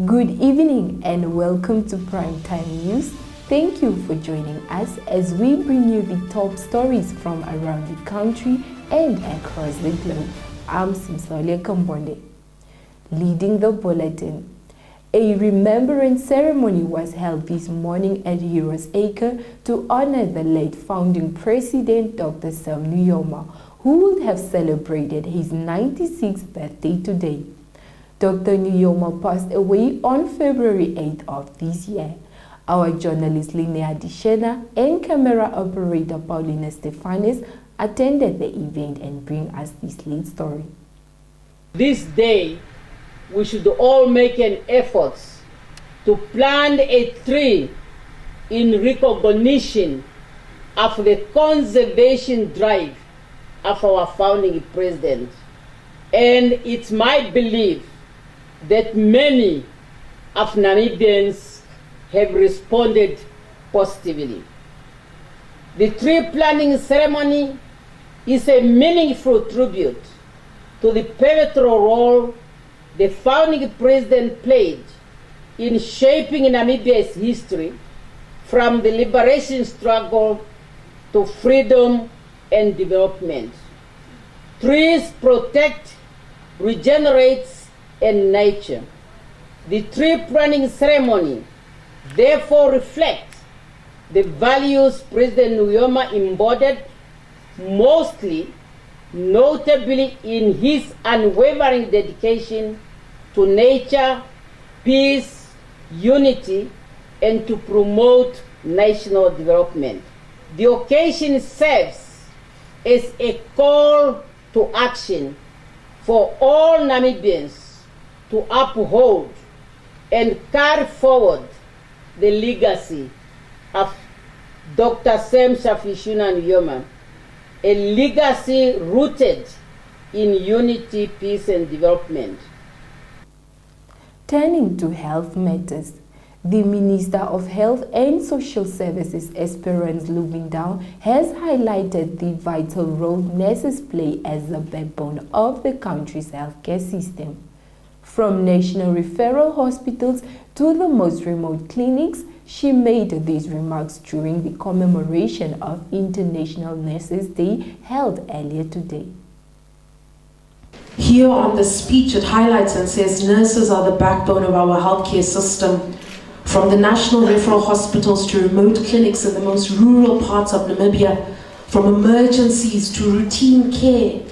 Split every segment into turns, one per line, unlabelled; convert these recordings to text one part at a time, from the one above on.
Good evening and welcome to Primetime News. Thank you for joining us as we bring you the top stories from around the country and across the globe. I'm Simsalia Kambonde. Leading the bulletin. A remembrance ceremony was held this morning at Heroes Acre to honor the late founding president Dr Sam Nujoma, who would have celebrated his 96th birthday today. Dr. Nujoma passed away on February 8th of this year. Our journalist Linnea Dishena and camera operator Paulina Stefanis attended the event and bring us this lead story.
This day, we should all make an effort to plant a tree in recognition of the conservation drive of our founding president. And it's my belief that many of Namibians have responded positively. The tree planting ceremony is a meaningful tribute to the pivotal role the founding president played in shaping Namibia's history from the liberation struggle to freedom and development. Trees protect, regenerate, and nature. The tree planting ceremony therefore reflects the values President Nujoma embodied, mostly notably in his unwavering dedication to nature, peace, unity, and to promote national development. The occasion serves as a call to action for all Namibians to uphold and carry forward the legacy of Dr. Sam Nujoma, a legacy rooted in unity, peace, and development.
Turning to health matters, the Minister of Health and Social Services, Esperance Lubindao, has highlighted the vital role nurses play as the backbone of the country's healthcare system. From national referral hospitals to the most remote clinics, she made these remarks during the commemoration of International Nurses Day held earlier today.
Here on the speech, it highlights and says nurses are the backbone of our healthcare system. From the national referral hospitals to remote clinics in the most rural parts of Namibia, from emergencies to routine care,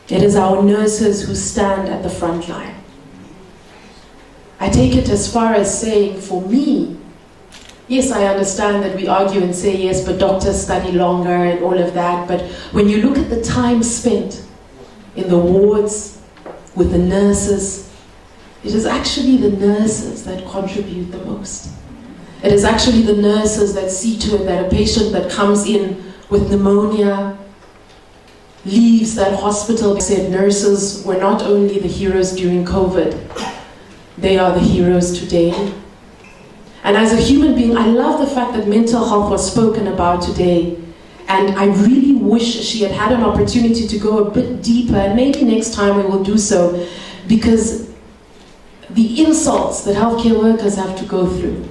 it is our nurses who stand at the front line. I take it as far as saying, for me, yes, I understand that we argue and say, yes, but doctors study longer and all of that, but when you look at the time spent in the wards with the nurses, it is actually the nurses that contribute the most. It is actually the nurses that see to it that a patient that comes in with pneumonia leaves that hospital. Said nurses were not only the heroes during COVID, they are the heroes today. And as a human being, I love the fact that mental health was spoken about today. And I really wish she had had an opportunity to go a bit deeper, and maybe next time we will do so, because the insults that healthcare workers have to go through,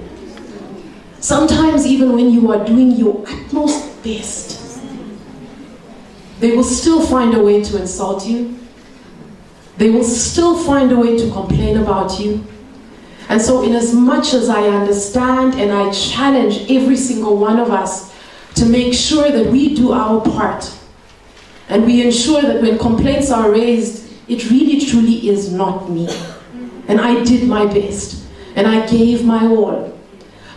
sometimes even when you are doing your utmost best, they will still find a way to insult you. They will still find a way to complain about you. And so in as much as I understand and I challenge every single one of us to make sure that we do our part and we ensure that when complaints are raised, it really truly is not me. And I did my best and I gave my all.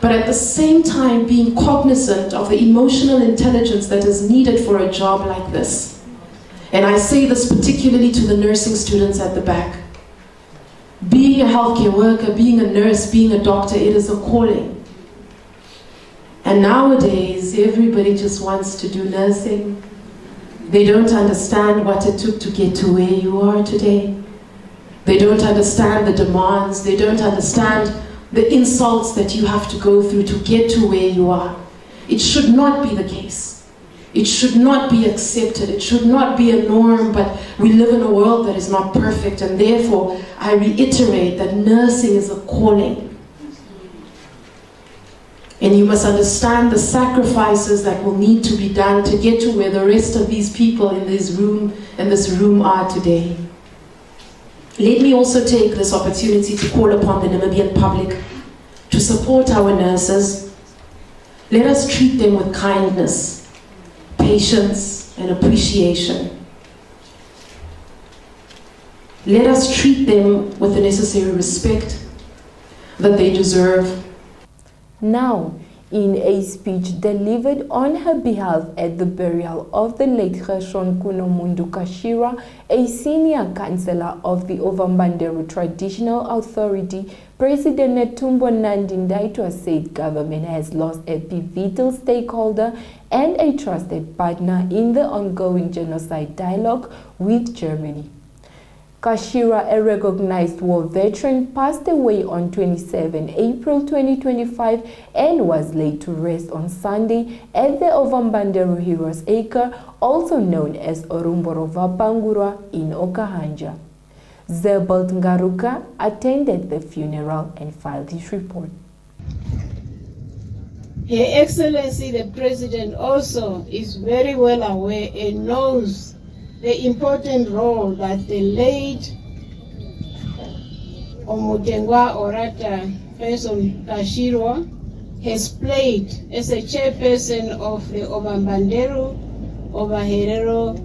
But at the same time, being cognizant of the emotional intelligence that is needed for a job like this. And I say this particularly to the nursing students at the back. Being a healthcare worker, being a nurse, being a doctor, it is a calling. And nowadays, everybody just wants to do nursing. They don't understand what it took to get to where you are today. They don't understand the demands. They don't understand the insults that you have to go through to get to where you are. It should not be the case. It should not be accepted. It should not be a norm, but We live in a world that is not perfect, and therefore I reiterate that nursing is a calling. And you must understand the sacrifices that will need to be done to get to where the rest of these people in this room are today. Let me also take this opportunity to call upon the Namibian public to support our nurses. Let us treat them with kindness, patience, and appreciation. Let us treat them with the necessary respect that they deserve.
Now, in a speech delivered on her behalf at the burial of the late Gershon Kunomundu Kashira, a senior councillor of the Ovambanderu Traditional Authority, President Netumbo Nandi-Ndaitwah said government has lost a pivotal stakeholder and a trusted partner in the ongoing genocide dialogue with Germany. Kashira, a recognized war veteran, passed away on 27 April 2025 and was laid to rest on Sunday at the Ovambanderu Heroes Acre, also known as Orumboro Vapangurwa in Okahanja. Zebald Ngaruka attended the funeral and filed his report.
Her Excellency the President also is very well aware and knows the important role that the late Omutengwa Orata Gershon Kashirwa has played as a chairperson of the Ovambanderu Ovaherero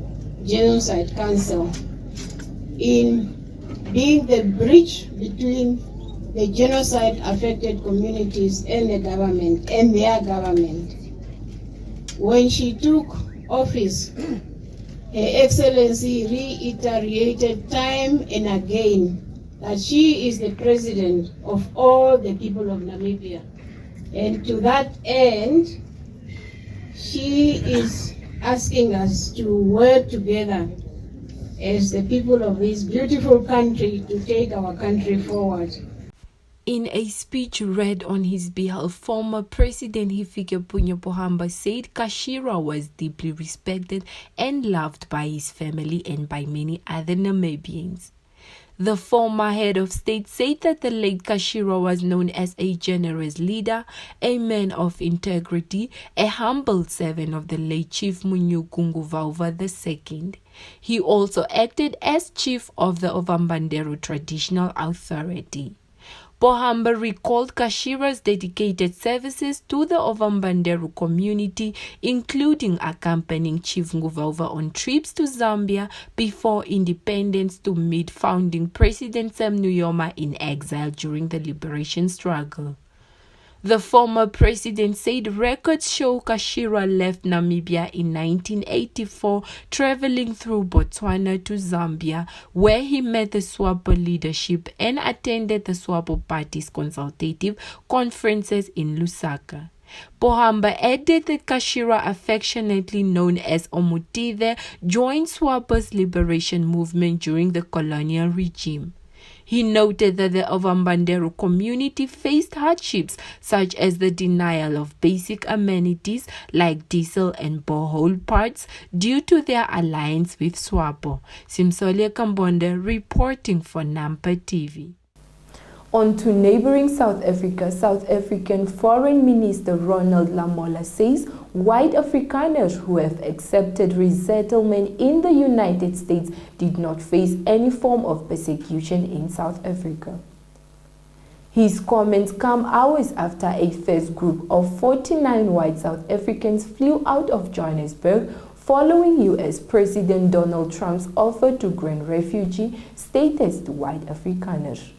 Genocide Council in being the bridge between the genocide-affected communities and the government and their government. When she took office, Her Excellency reiterated time and again that she is the president of all the people of Namibia. And to that end, she is asking us to work together as the people of this beautiful country to take our country forward.
In a speech read on his behalf, former President Hifikepunye Pohamba said Kashira was deeply respected and loved by his family and by many other Namibians. The former head of state said that the late Kashira was known as a generous leader, a man of integrity, a humble servant of the late Chief Munyukungu Vauva II. He also acted as chief of the Ovambanderu Traditional Authority. Pohamba recalled Kashira's dedicated services to the Ovambanderu community, including accompanying Chief Nguvauva on trips to Zambia before independence to meet founding President Sam Nujoma in exile during the liberation struggle. The former president said records show Kashira left Namibia in 1984, traveling through Botswana to Zambia, where he met the SWAPO leadership and attended the SWAPO party's consultative conferences in Lusaka. Pohamba added that Kashira, affectionately known as Omutide, joined SWAPO's liberation movement during the colonial regime. He noted that the Ovambanderu community faced hardships such as the denial of basic amenities like diesel and borehole parts due to their alliance with SWAPO. Simsole Kambonde reporting for Nampa TV. On to neighboring South Africa, South African Foreign Minister Ronald Lamola says white Afrikaners who have accepted resettlement in the United States did not face any form of persecution in South Africa. His comments come hours after a first group of 49 white South Africans flew out of Johannesburg following U.S. President Donald Trump's offer to grant refugee status to white Afrikaners.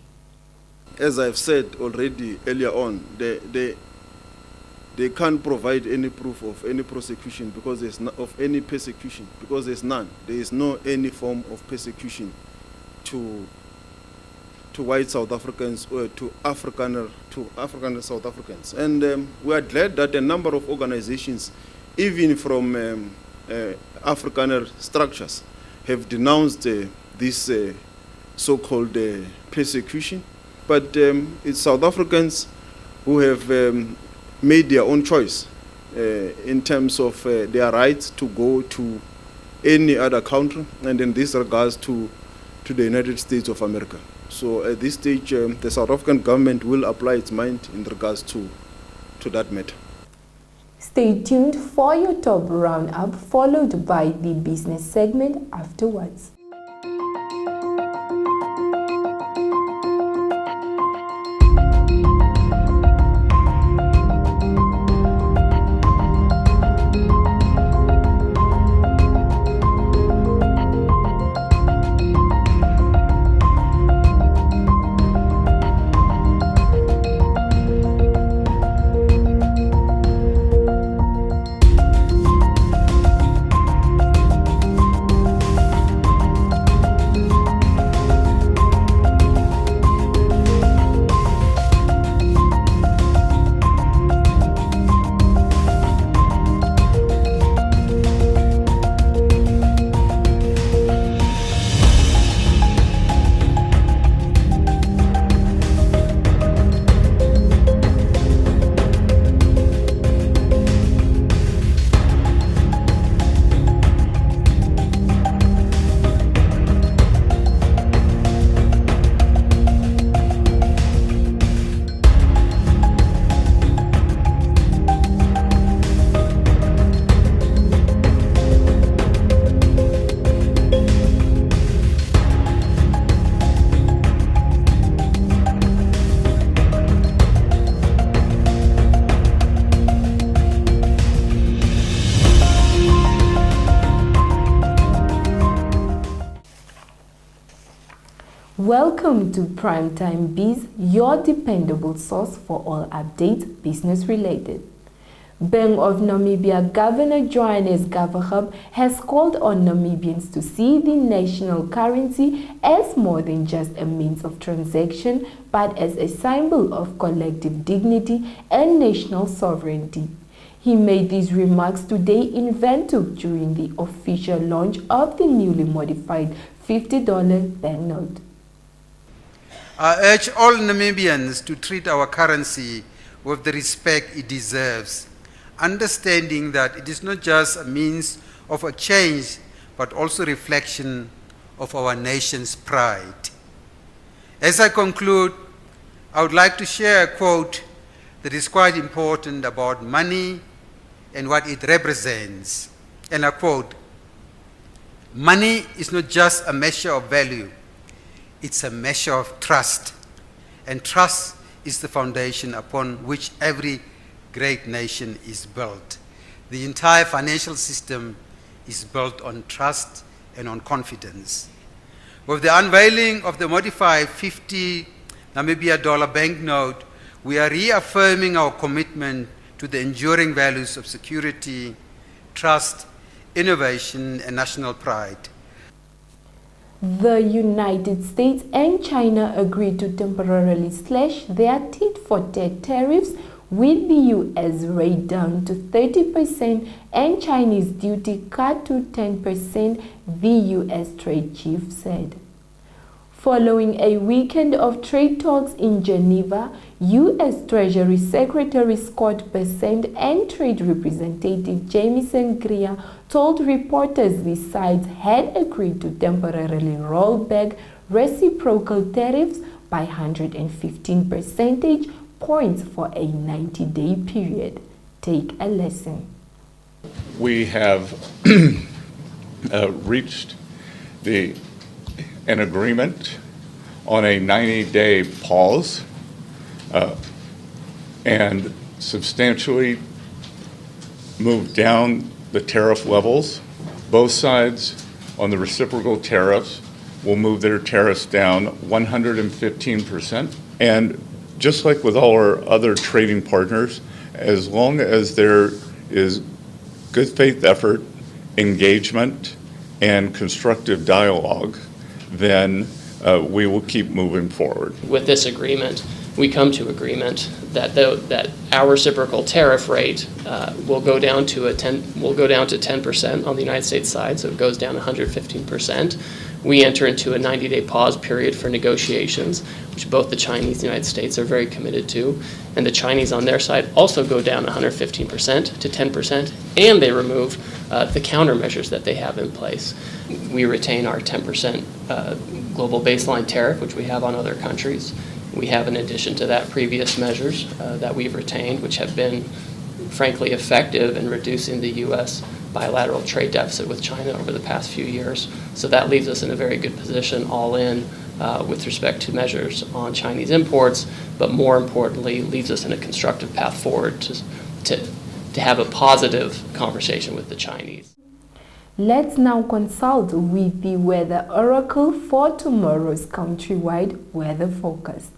As I've said already earlier on, they can't provide any proof of any prosecution because there's of any persecution because there's none. There is no any form of persecution to white South Africans or to African South Africans, and we are glad that a number of organizations, even from Afrikaner structures, have denounced this so-called persecution. But it's South Africans who have made their own choice in terms of their right to go to any other country, and in this regards to the United States of America. So at this stage, the South African government will apply its mind in regards to that matter.
Stay tuned for your top roundup, followed by the business segment afterwards. Welcome to Primetime Biz, your dependable source for all updates business related. Bank of Namibia Governor Johannes Gavahab has called on Namibians to see the national currency as more than just a means of transaction, but as a symbol of collective dignity and national sovereignty. He made these remarks today in Windhoek during the official launch of the newly modified $50 banknote.
I urge all Namibians to treat our currency with the respect it deserves, understanding that it is not just a means of exchange, but also reflection of our nation's pride. As I conclude, I would like to share a quote that is quite important about money and what it represents. And I quote, "Money is not just a measure of value, it's a measure of trust. And trust is the foundation upon which every great nation is built. The entire financial system is built on trust and on confidence." With the unveiling of the modified 50 Namibia dollar banknote, we are reaffirming our commitment to the enduring values of security, trust, innovation, and national pride.
The United States and China agreed to temporarily slash their tit-for-tat tariffs, with the U.S. rate down to 30% and Chinese duty cut to 10%, the U.S. trade chief said. Following a weekend of trade talks in Geneva, U.S. Treasury Secretary Scott Bessent and Trade Representative Jamieson Greer told reporters the sides had agreed to temporarily roll back reciprocal tariffs by 115 percentage points for a 90-day period. Take a lesson.
We have reached an agreement on a 90-day pause and substantially moved down the tariff levels. Both sides on the reciprocal tariffs will move their tariffs down 115%. And just like with all our other trading partners, as long as there is good faith effort, engagement, and constructive dialogue, then we will keep moving forward.
With this agreement, we come to agreement that our reciprocal tariff rate will go down to 10% on the United States side, so it goes down 115%. We enter into a 90-day pause period for negotiations, which which both the Chinese and the United States are very committed to. And the Chinese on their side also go down 115% to 10%, and they remove the countermeasures that they have in place. We retain our 10% global baseline tariff, which we have on other countries. We have, in addition to that, previous measures that we've retained, which have been, frankly, effective in reducing the U.S. bilateral trade deficit with China over the past few years. So that leaves us in a very good position all in with respect to measures on Chinese imports, but more importantly, leaves us in a constructive path forward to have a positive conversation with the Chinese.
Let's now consult with the weather oracle for tomorrow's countrywide weather forecast.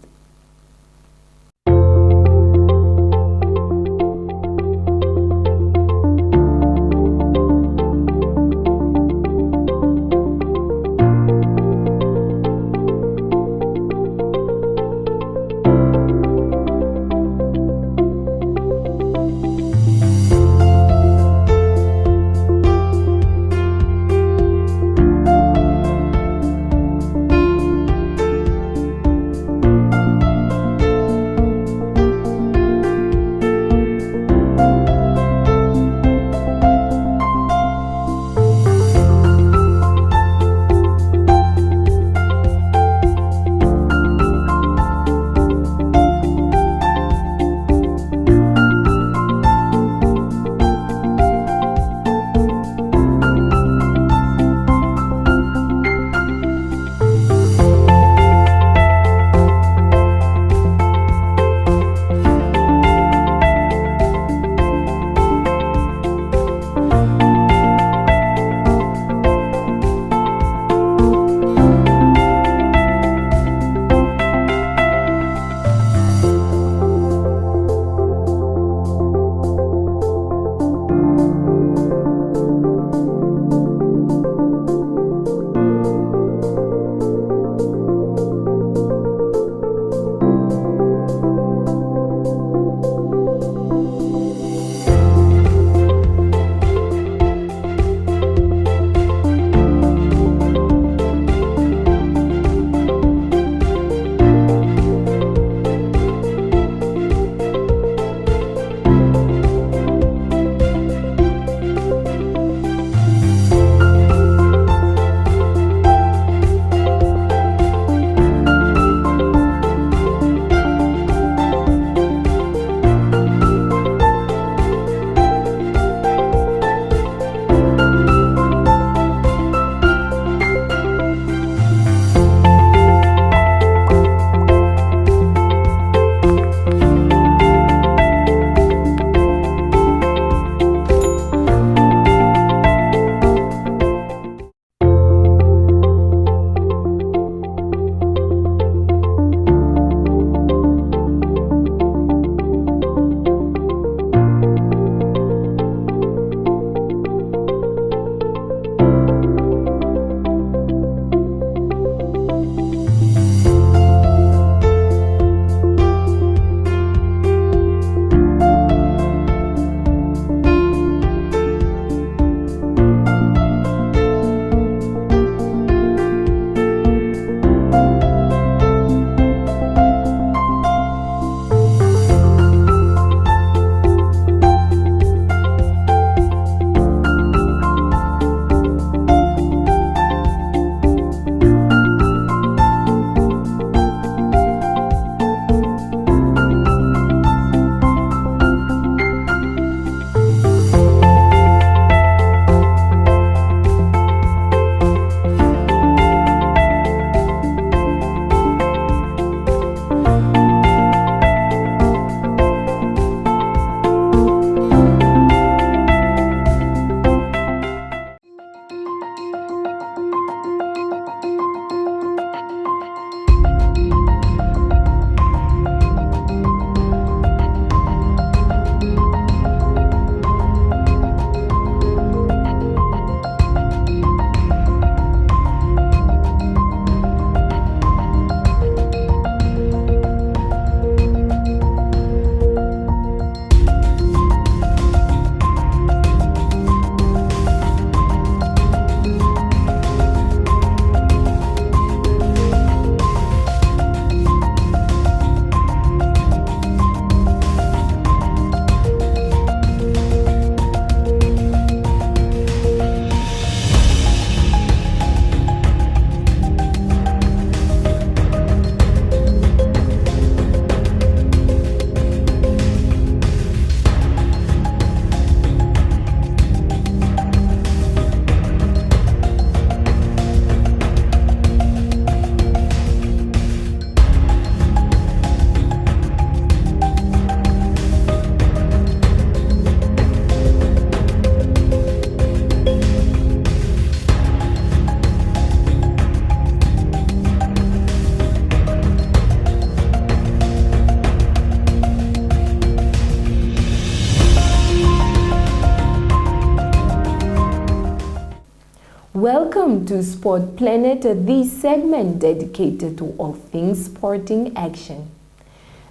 Welcome to Sport Planet, this segment dedicated to all things sporting action.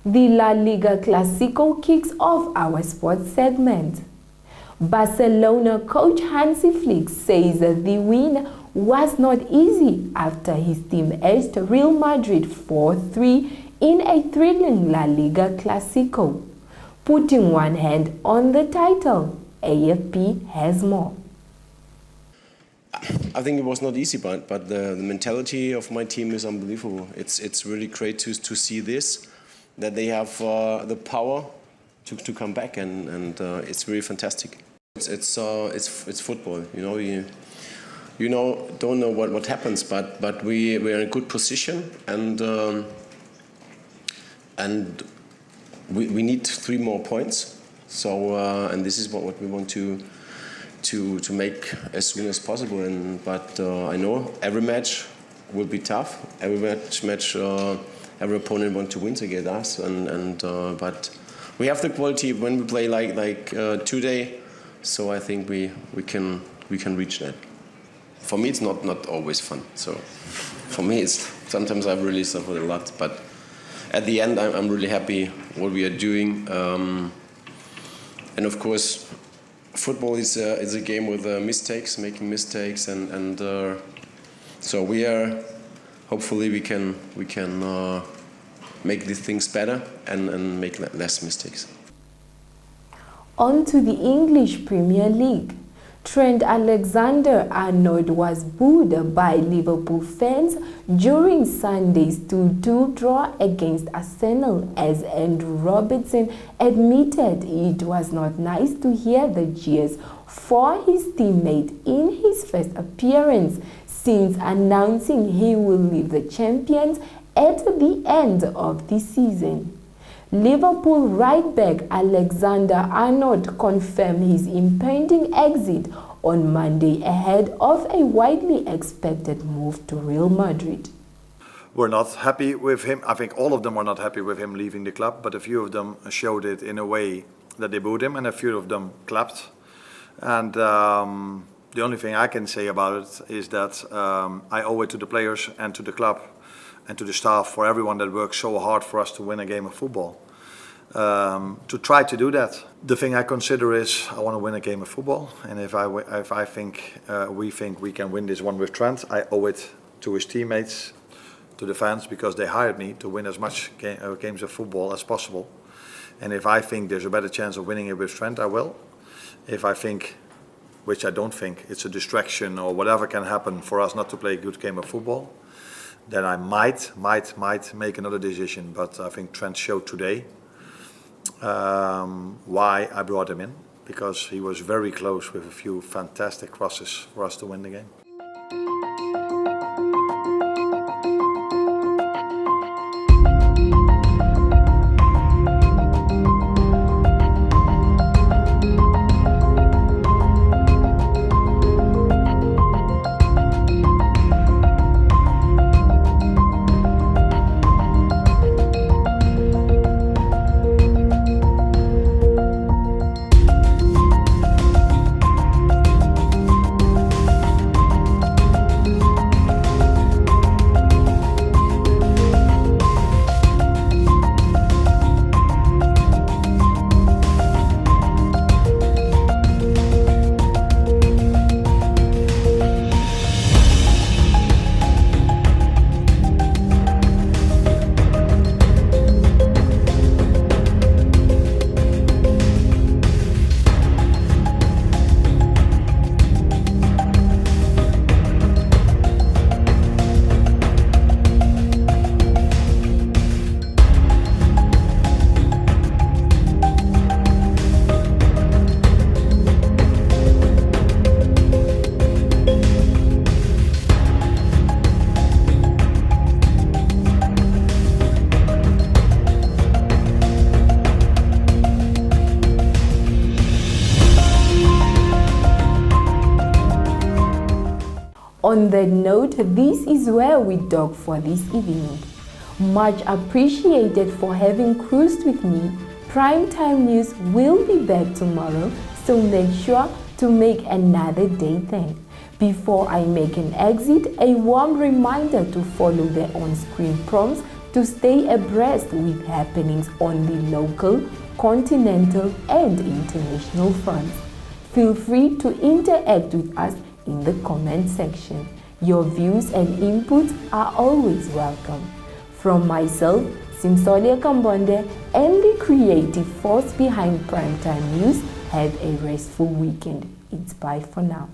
The La Liga Clásico kicks off our sports segment. Barcelona coach Hansi Flick says that the win was not easy after his team edged Real Madrid 4-3 in a thrilling La Liga Clásico. Putting one hand on the title, AFP has more.
I think it was not easy, but the mentality of my team is unbelievable. It's really great to see this, that they have the power to come back, and it's really fantastic. It's football, you know, don't know what happens, but we are in a good position, and we need 3 more points. So and this is what we want to make as soon as possible. But I know every match will be tough. Every match every opponent wants to win against us, but we have the quality when we play like today. So I think we can reach that. For me, it's not always fun. So for me, it's sometimes I've really suffered a lot. But at the end, I'm really happy what we are doing. And of course, football is a game with mistakes, making mistakes, and so we are. Hopefully, we can make these things better and make less mistakes.
On to the English Premier League. Trent Alexander-Arnold was booed by Liverpool fans during Sunday's 2-2 draw against Arsenal, as Andrew Robertson admitted it was not nice to hear the jeers for his teammate in his first appearance since announcing he will leave the champions at the end of the season. Liverpool right-back Alexander-Arnold confirmed his impending exit on Monday ahead of a widely expected move to Real Madrid.
We're not happy with him. I think all of them are not happy with him leaving the club, but a few of them showed it in a way that they booed him, and a few of them clapped. And the only thing I can say about it is that I owe it to the players and to the club and to the staff, for everyone that works so hard for us to win a game of football. To try to do that. The thing I consider is I want to win a game of football, and if I think we can win this one with Trent, I owe it to his teammates, to the fans, because they hired me to win as much games of football as possible. And if I think there's a better chance of winning it with Trent, I will. If I think, which I don't think, it's a distraction or whatever can happen for us not to play a good game of football, then I might make another decision. But I think Trent showed today why I brought him in, because he was very close with a few fantastic crosses for us to win the game.
On that note, this is where we dock for this evening. Much appreciated for having cruised with me. Primetime News will be back tomorrow, so make sure to make another day thank. Before I make an exit, a warm reminder to follow the on-screen prompts to stay abreast with happenings on the local, continental and international fronts. Feel free to interact with us in the comment section. Your views and inputs are always welcome. From myself, Simsolia Kambonde, and the creative force behind Primetime News, have a restful weekend. It's bye for now.